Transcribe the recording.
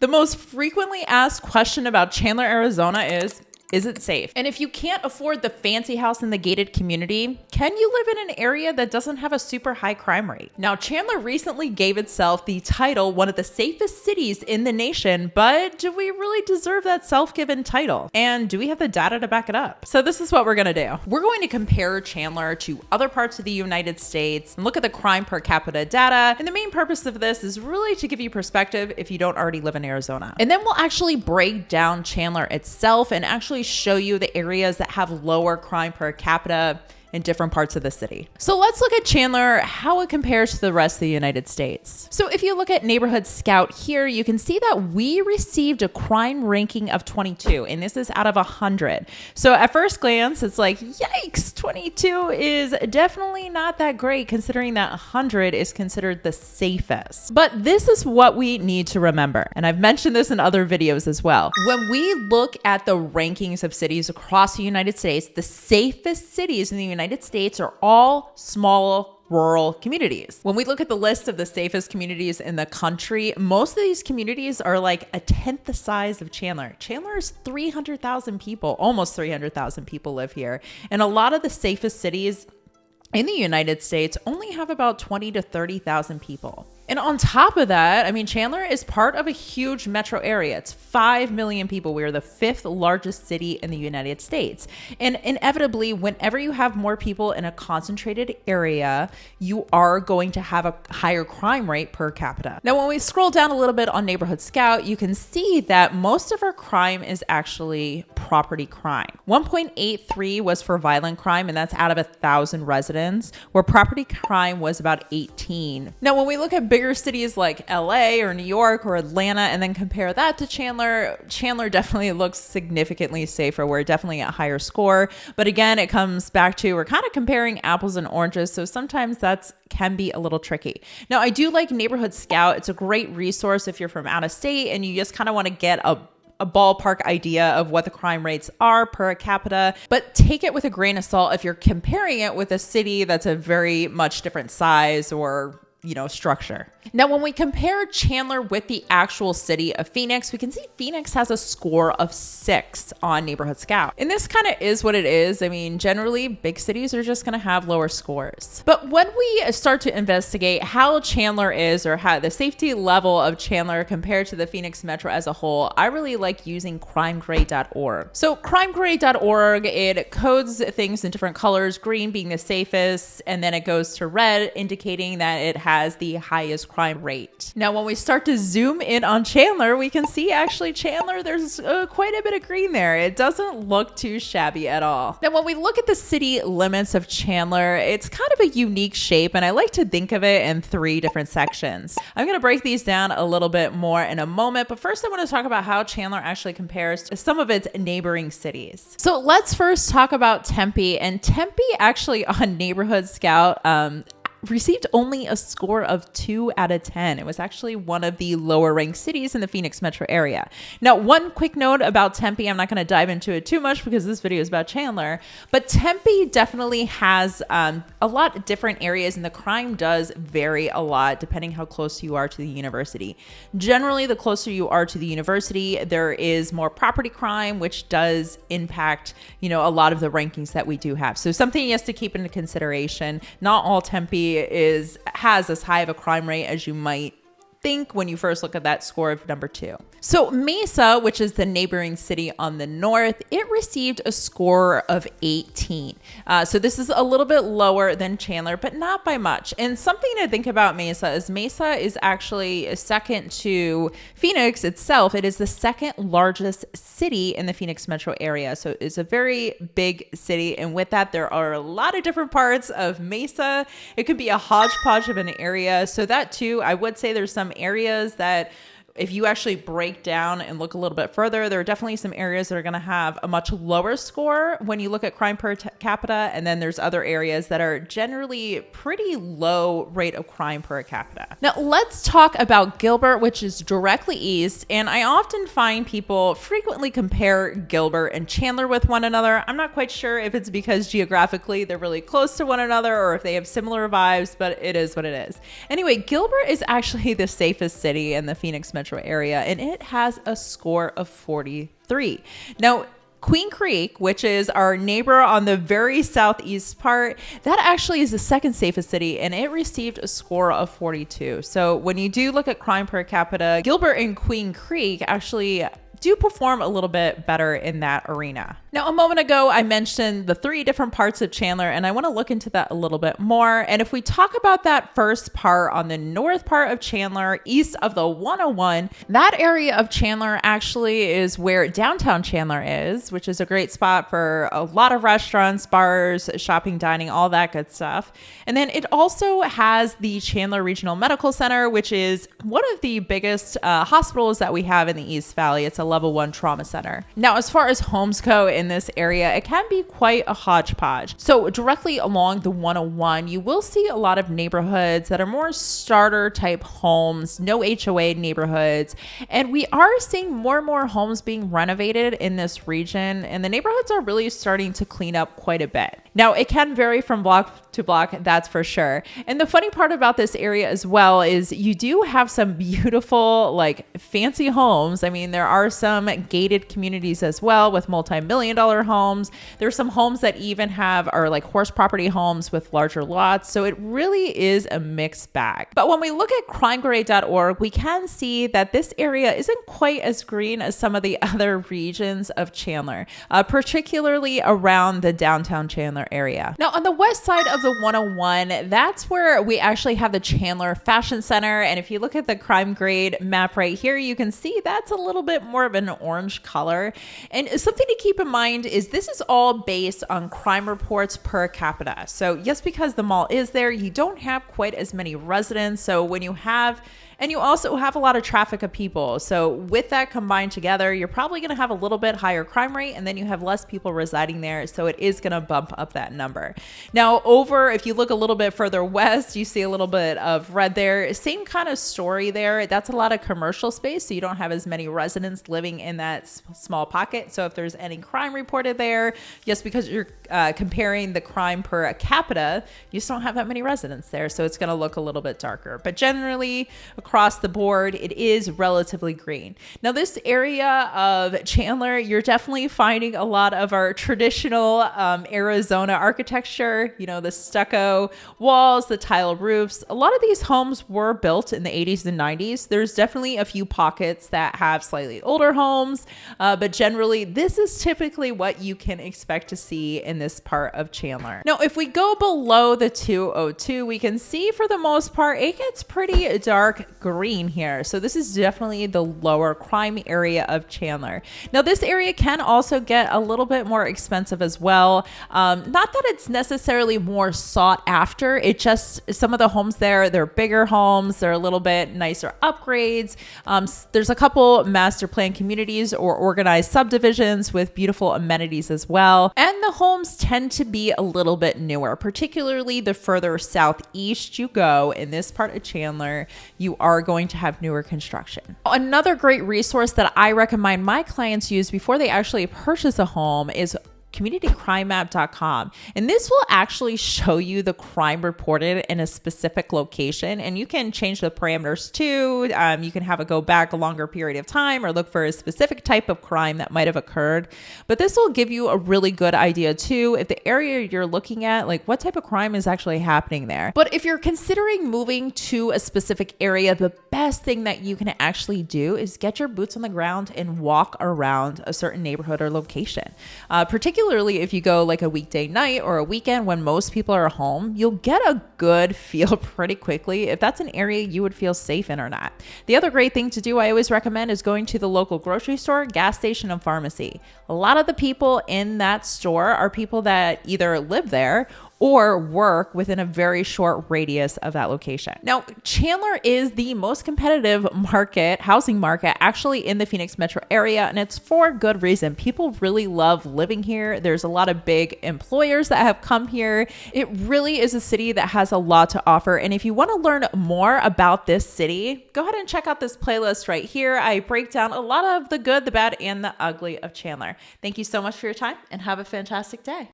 The most frequently asked question about Chandler, Arizona is it safe? And if you can't afford the fancy house in the gated community, can you live in an area that doesn't have a super high crime rate? Now, Chandler recently gave itself the title one of the safest cities in the nation, but do we really deserve that self-given title? And do we have the data to back it up? So this is what we're gonna do. We're going to compare Chandler to other parts of the United States and look at the crime per capita data. And the main purpose of this is really to give you perspective if you don't already live in Arizona. And then we'll actually break down Chandler itself and actually show you the areas that have lower crime per capita in different parts of the city. So let's look at Chandler, how it compares to the rest of the United States. So if you look at Neighborhood Scout here, you can see that we received a crime ranking of 22, and this is out of 100. So at first glance, it's like, yikes, 22 is definitely not that great considering that 100 is considered the safest. But this is what we need to remember. And I've mentioned this in other videos as well. When we look at the rankings of cities across the United States, the safest cities in the United States are all small rural communities. When we look at the list of the safest communities in the country, most of these communities are like a tenth the size of Chandler. Chandler is 300,000 people, almost 300,000 people live here. And a lot of the safest cities in the United States only have about 20 to 30,000 people. And on top of that, I mean, Chandler is part of a huge metro area. It's 5 million people. We are the 5th largest city in the United States. And inevitably, whenever you have more people in a concentrated area, you are going to have a higher crime rate per capita. Now, when we scroll down a little bit on Neighborhood Scout, you can see that most of our crime is actually property crime. 1.83 was for violent crime, and that's out of 1,000 residents, where property crime was about 18. Now, when we look at bigger cities like LA or New York or Atlanta and then compare that to Chandler, Chandler definitely looks significantly safer. We're definitely a higher score. But again, it comes back to we're kind of comparing apples and oranges. So sometimes that's can be a little tricky. Now, I do like Neighborhood Scout. It's a great resource if you're from out of state and you just kind of want to get a ballpark idea of what the crime rates are per capita, but take it with a grain of salt if you're comparing it with a city that's a very much different size or structure. Now, when we compare Chandler with the actual city of Phoenix, we can see Phoenix has a score of 6 on Neighborhood Scout. And this kind of is what it is. I mean, generally, big cities are just going to have lower scores. But when we start to investigate how Chandler is or how the safety level of Chandler compared to the Phoenix Metro as a whole, I really like using crimegrade.org. So crimegrade.org, it codes things in different colors, green being the safest, and then it goes to red, indicating that it has the highest crime rate. Now, when we start to zoom in on Chandler, we can see actually Chandler, there's quite a bit of green there. It doesn't look too shabby at all. Now, when we look at the city limits of Chandler, it's kind of a unique shape, and I like to think of it in 3 different sections. I'm going to break these down a little bit more in a moment, but first I want to talk about how Chandler actually compares to some of its neighboring cities. So let's first talk about Tempe, and Tempe actually on Neighborhood Scout received only a score of 2 out of 10. It was actually one of the lower ranked cities in the Phoenix metro area. Now, one quick note about Tempe, I'm not going to dive into it too much because this video is about Chandler, but Tempe definitely has a lot of different areas, and the crime does vary a lot depending how close you are to the university. Generally, the closer you are to the university, there is more property crime, which does impact, a lot of the rankings that we do have. So something you have to keep into consideration. Not all Tempe has as high of a crime rate as you might think when you first look at that score of number 2. So Mesa, which is the neighboring city on the north, it received a score of 18. So this is a little bit lower than Chandler, but not by much. And something to think about Mesa is actually second to Phoenix itself. It is the second largest city in the Phoenix metro area. So it's a very big city. And with that, there are a lot of different parts of Mesa. It could be a hodgepodge of an area. So that too, I would say there's some areas that if you actually break down and look a little bit further, there are definitely some areas that are going to have a much lower score when you look at crime per capita. And then there's other areas that are generally pretty low rate of crime per capita. Now let's talk about Gilbert, which is directly east. And I often find people frequently compare Gilbert and Chandler with one another. I'm not quite sure if it's because geographically they're really close to one another or if they have similar vibes, but it is what it is. Anyway, Gilbert is actually the safest city in the Phoenix metro metro area, and it has a score of 43. Now, Queen Creek, which is our neighbor on the very southeast part, that actually is the second safest city, and it received a score of 42. So when you do look at crime per capita, Gilbert and Queen Creek actually do perform a little bit better in that arena. Now, a moment ago, I mentioned the 3 different parts of Chandler, and I want to look into that a little bit more. And if we talk about that first part on the north part of Chandler, east of the 101, that area of Chandler actually is where downtown Chandler is, which is a great spot for a lot of restaurants, bars, shopping, dining, all that good stuff. And then it also has the Chandler Regional Medical Center, which is one of the biggest hospitals that we have in the East Valley. It's a level 1 trauma center. Now, as far as homes go in this area, it can be quite a hodgepodge. So directly along the 101, you will see a lot of neighborhoods that are more starter type homes, no HOA neighborhoods. And we are seeing more and more homes being renovated in this region, and the neighborhoods are really starting to clean up quite a bit. Now, it can vary from block to block, that's for sure. And the funny part about this area as well is you do have some beautiful, like fancy homes. I mean, there are some gated communities as well with multi-million-dollar homes. There's some homes that even are like horse property homes with larger lots. So it really is a mixed bag. But when we look at crimegray.org, we can see that this area isn't quite as green as some of the other regions of Chandler, particularly around the downtown Chandler area. Now, on the west side of the 101, that's where we actually have the Chandler Fashion Center. And if you look at the crime grade map right here, you can see that's a little bit more of an orange color. And something to keep in mind is this is all based on crime reports per capita. So just because the mall is there, you don't have quite as many residents. So when you have And you also have a lot of traffic of people. So with that combined together, you're probably going to have a little bit higher crime rate, and then you have less people residing there. So it is going to bump up that number. Now if you look a little bit further west, you see a little bit of red there. Same kind of story there. That's a lot of commercial space. So you don't have as many residents living in that small pocket. So if there's any crime reported there, just because you're comparing the crime per capita, you just don't have that many residents there. So it's going to look a little bit darker. But generally, across the board, it is relatively green. Now, this area of Chandler, you're definitely finding a lot of our traditional Arizona architecture, the stucco walls, the tile roofs. A lot of these homes were built in the 80s and 90s. There's definitely a few pockets that have slightly older homes, but generally, this is typically what you can expect to see in this part of Chandler. Now, if we go below the 202, we can see for the most part, it gets pretty dark green here. So this is definitely the lower crime area of Chandler. Now, this area can also get a little bit more expensive as well. Not that it's necessarily more sought after. It just, some of the homes there, they're bigger homes. They're a little bit nicer upgrades. There's a couple master plan communities or organized subdivisions with beautiful amenities as well. And the homes tend to be a little bit newer, particularly the further southeast you go in this part of Chandler, you are going to have newer construction. Another great resource that I recommend my clients use before they actually purchase a home is communitycrimemap.com. And this will actually show you the crime reported in a specific location. And you can change the parameters too. You can have it go back a longer period of time or look for a specific type of crime that might have occurred. But this will give you a really good idea too, if the area you're looking at, like what type of crime is actually happening there. But if you're considering moving to a specific area, the best thing that you can actually do is get your boots on the ground and walk around a certain neighborhood or location. Particularly if you go like a weekday night or a weekend when most people are home, you'll get a good feel pretty quickly if that's an area you would feel safe in or not. The other great thing to do, I always recommend, is going to the local grocery store, gas station, and pharmacy. A lot of the people in that store are people that either live there or work within a very short radius of that location. Now, Chandler is the most competitive housing market actually in the Phoenix metro area, and it's for good reason. People really love living here. There's a lot of big employers that have come here. It really is a city that has a lot to offer. And if you want to learn more about this city, go ahead and check out this playlist right here. I break down a lot of the good, the bad, and the ugly of Chandler. Thank you so much for your time and have a fantastic day.